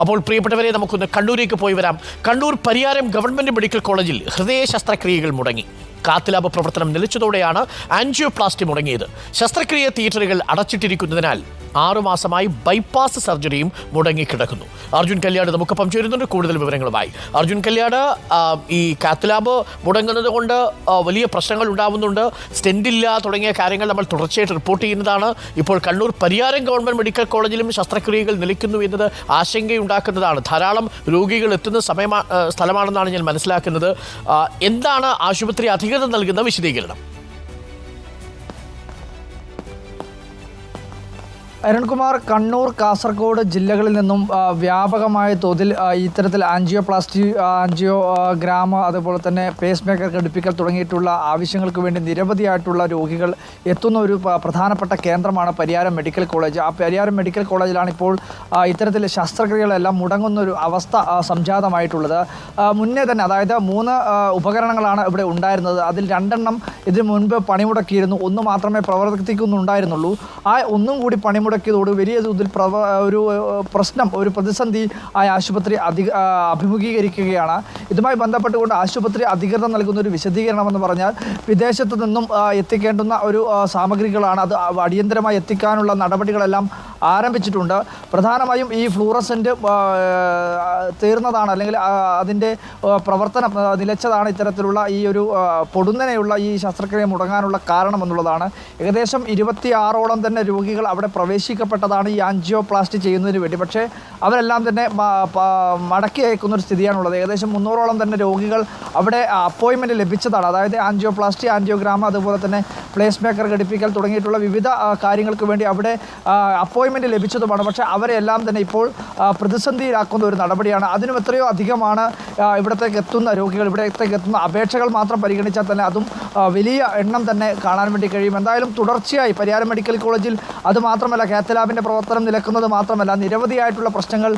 അപ്പോൾ പ്രിയപ്പെട്ടവരെ, നമുക്കൊന്ന് കണ്ണൂരേക്ക് പോയി വരാം. കണ്ണൂർ പരിയാരം ഗവൺമെന്റ് മെഡിക്കൽ കോളേജിൽ ഹൃദയ ശസ്ത്രക്രിയകൾ മുടങ്ങി. കാത്ത് പ്രവർത്തനം നിലച്ചതോടെയാണ് ആൻജിയോപ്ലാസ്റ്റി മുടങ്ങിയത്. ശസ്ത്രക്രിയ തിയേറ്ററുകൾ അടച്ചിട്ടിരിക്കുന്നതിനാൽ 6 മാസമായി ബൈപ്പാസ് സർജറിയും മുടങ്ങിക്കിടക്കുന്നു. അർജുൻ കല്യാട് നമുക്കൊപ്പം ചേരുന്നുണ്ട് കൂടുതൽ വിവരങ്ങളുമായി. അർജുൻ കല്യാട്, ഈ കാത്ത് ലാബ് മുടങ്ങുന്നത് കൊണ്ട് വലിയ പ്രശ്നങ്ങൾ ഉണ്ടാവുന്നുണ്ട്, സ്റ്റെൻഡില്ല തുടങ്ങിയ കാര്യങ്ങൾ നമ്മൾ തുടർച്ചയായിട്ട് റിപ്പോർട്ട് ചെയ്യുന്നതാണ്. ഇപ്പോൾ കണ്ണൂർ പരിയാരം ഗവൺമെന്റ് മെഡിക്കൽ കോളേജിലും ശസ്ത്രക്രിയകൾ നിലയ്ക്കുന്നു എന്നത് ആശങ്കയുണ്ടാക്കുന്നതാണ്. ധാരാളം രോഗികൾ എത്തുന്ന സ്ഥലമാണെന്നാണ് ഞാൻ മനസ്സിലാക്കുന്നത്. എന്താണ് ആശുപത്രി അധികൃതർ നൽകുന്ന വിശദീകരണം? അരുൺകുമാർ, കണ്ണൂർ, കാസർഗോഡ് ജില്ലകളിൽ നിന്നും വ്യാപകമായ തോതിൽ ഇത്തരത്തിൽ ആൻജിയോപ്ലാസ്റ്റി, ആൻജിയോഗ്രാം, അതുപോലെ തന്നെ പേസ് മേക്കർ ഘടിപ്പിക്കൽ തുടങ്ങിയിട്ടുള്ള ആവശ്യങ്ങൾക്ക് വേണ്ടി നിരവധിയായിട്ടുള്ള രോഗികൾ എത്തുന്ന ഒരു പ്രധാനപ്പെട്ട കേന്ദ്രമാണ് പരിയാരം മെഡിക്കൽ കോളേജ്. ആ പരിയാരം മെഡിക്കൽ കോളേജിലാണ് ഇപ്പോൾ ഇത്തരത്തിൽ ശസ്ത്രക്രിയകളെല്ലാം മുടങ്ങുന്നൊരു അവസ്ഥ സംജാതമായിട്ടുള്ളത്. മുന്നേ തന്നെ, അതായത് 3 ഉപകരണങ്ങളാണ് ഇവിടെ ഉണ്ടായിരുന്നത്. അതിൽ 2 എണ്ണം ഇതിനു മുൻപ് പണിമുടക്കിയിരുന്നു. 1 മാത്രമേ പ്രവർത്തിക്കുന്നുണ്ടായിരുന്നുള്ളൂ. ആ ഒന്നും കൂടി പണിമുടക്കിയതോട് വലിയ തോതിൽ ഒരു പ്രതിസന്ധി ആശുപത്രി അഭിമുഖീകരിക്കുകയാണ്. ഇതുമായി ബന്ധപ്പെട്ടുകൊണ്ട് ആശുപത്രി അധികൃതർ നൽകുന്ന ഒരു വിശദീകരണമെന്ന് പറഞ്ഞാൽ, വിദേശത്തു നിന്നും എത്തിക്കേണ്ടുന്ന ഒരു സാമഗ്രികളാണ്. അത് അടിയന്തരമായി എത്തിക്കാനുള്ള നടപടികളെല്ലാം ആരംഭിച്ചിട്ടുണ്ട്. പ്രധാനമായും ഈ ഫ്ലൂറസെൻ്റ് തീർന്നതാണ്, അല്ലെങ്കിൽ അതിൻ്റെ പ്രവർത്തനം നിലച്ചതാണ് ഇത്തരത്തിലുള്ള ഈ ഒരു പൊടുന്നനെയുള്ള ഈ ശസ്ത്രക്രിയ മുടങ്ങാനുള്ള കാരണമെന്നുള്ളതാണ്. ഏകദേശം 26ഓളം തന്നെ രോഗികൾ അവിടെ പ്രവേശിക്കപ്പെട്ടതാണ് ഈ ആൻജിയോപ്ലാസ്റ്റി ചെയ്യുന്നതിന് വേണ്ടി. പക്ഷേ അവരെല്ലാം തന്നെ മടക്കി അയക്കുന്ന ഒരു സ്ഥിതിയാണുള്ളത്. ഏകദേശം 300ഓളം തന്നെ രോഗികൾ അവിടെ അപ്പോയിൻമെൻറ്റ് ലഭിച്ചതാണ്. അതായത് ആൻജിയോപ്ലാസ്റ്റി, ആൻജിയോഗ്രാം, അതുപോലെ തന്നെ പ്ലേസ് മേക്കർ ഘടിപ്പിക്കൽ തുടങ്ങിയിട്ടുള്ള വിവിധ കാര്യങ്ങൾക്ക് വേണ്ടി അവിടെ അപ്പോയിൻമെൻറ്റ് ലഭിച്ചതുമാണ്. പക്ഷേ അവരെല്ലാം തന്നെ ഇപ്പോൾ പ്രതിസന്ധിയിലാക്കുന്ന ഒരു നടപടിയാണ്. അതിനും എത്രയോ അധികമാണ് ഇവിടത്തേക്ക് എത്തുന്ന രോഗികൾ. ഇവിടത്തേക്ക് എത്തുന്ന അപേക്ഷകൾ മാത്രം പരിഗണിച്ചാൽ തന്നെ അതും വലിയ എണ്ണം തന്നെ കാണാൻ വേണ്ടി കഴിയും. എന്തായാലും തുടർച്ചയായി പരിയാരം മെഡിക്കൽ കോളേജിൽ അതുമാത്രമല്ല, കാത്ത് ലാബിൻ്റെ പ്രവർത്തനം നിലക്കുന്നത് മാത്രമല്ല, നിരവധിയായിട്ടുള്ള പ്രശ്നങ്ങൾ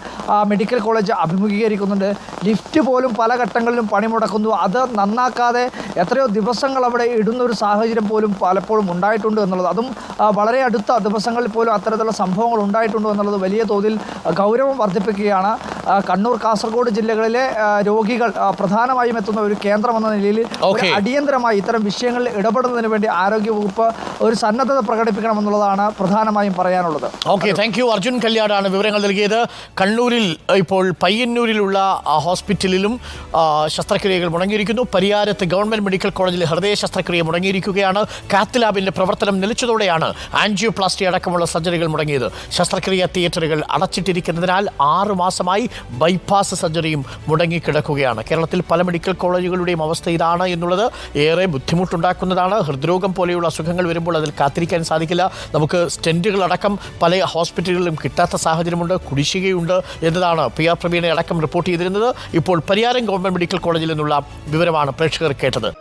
മെഡിക്കൽ കോളേജ് അഭിമുഖീകരിക്കുന്നുണ്ട്. ലിഫ്റ്റ് പോലും പല ഘട്ടങ്ങളിലും പണിമുടക്കുന്നു. അത് നന്നാക്കാതെ എത്രയോ ദിവസങ്ങൾ അവിടെ ഇടുന്ന ഒരു സാഹചര്യം പോലും പലപ്പോഴും ഉണ്ടായിട്ടുണ്ട് എന്നുള്ളത്, അതും വളരെ അടുത്ത ദിവസങ്ങളിൽ പോലും അത്തരത്തിലുള്ള സംഭവങ്ങൾ ഉണ്ടായിട്ടുണ്ട് എന്നുള്ളത് വലിയ തോതിൽ ഗൗരവം വർദ്ധിപ്പിക്കുകയാണ്. കണ്ണൂർ, കാസർഗോഡ് ജില്ലകളിലെ രോഗികൾ പ്രധാനമായും എത്തുന്ന ഒരു കേന്ദ്രമെന്ന നിലയിൽ അടിയന്തരമായി ഇത്തരം വിഷയങ്ങളിൽ ഇടപെടുന്നതിന് വേണ്ടി ആരോഗ്യവകുപ്പ് ഒരു സന്നദ്ധത പ്രകടിപ്പിക്കണമെന്നുള്ളതാണ് പ്രധാനമായും പറയാനുള്ളത്. Okay, thank you. അർജുൻ കല്യാടാണ് വിവരങ്ങൾ നൽകിയത്. കണ്ണൂരിൽ ഇപ്പോൾ പയ്യന്നൂരിലുള്ള ഹോസ്പിറ്റലിലും ശസ്ത്രക്രിയകൾ മുടങ്ങിയിരിക്കുന്നു. പരിയാരത്ത് ഗവൺമെന്റ് മെഡിക്കൽ കോളേജിൽ ഹൃദയ ശസ്ത്രക്രിയ മുടങ്ങിയിരിക്കുകയാണ്. കാത്ത് ലാബിന്റെ പ്രവർത്തനം നിലച്ചതോടെയാണ് ആൻജിയോപ്ലാസ്റ്റി അടക്കമുള്ള സർജറികൾ മുടങ്ങിയത്. ശസ്ത്രക്രിയ തിയേറ്ററുകൾ അടച്ചിട്ടിരിക്കുന്നതിനാൽ 6 മാസമായി ബൈപ്പാസ് സർജറിയും മുടങ്ങിക്കിടക്കുകയാണ്. കേരളത്തിൽ പല മെഡിക്കൽ കോളേജുകളുടെയും അവസ്ഥ ഇതാണ് എന്നുള്ളത് ഏറെ ബുദ്ധിമുട്ടുണ്ടാക്കുന്നതാണ്. ഹൃദ്രോഗം പോലെയുള്ള അസുഖങ്ങൾ വരുമ്പോൾ അതിൽ കാത്തിരിക്കാൻ സാധിക്കില്ല. നമുക്ക് സ്റ്റെൻറ്റുകളടക്കം പല ഹോസ്പിറ്റലുകളിലും കിട്ടാത്ത സാഹചര്യമുണ്ട്, കുടിശ്ശികയുണ്ട് എന്നതാണ് PR പ്രവീണ അടക്കം റിപ്പോർട്ട് ചെയ്തിരുന്നത്. ഇപ്പോൾ പരിയാരം ഗവൺമെന്റ് മെഡിക്കൽ കോളേജിൽ നിന്നുള്ള വിവരമാണ് പ്രേക്ഷകർ കേട്ടത്.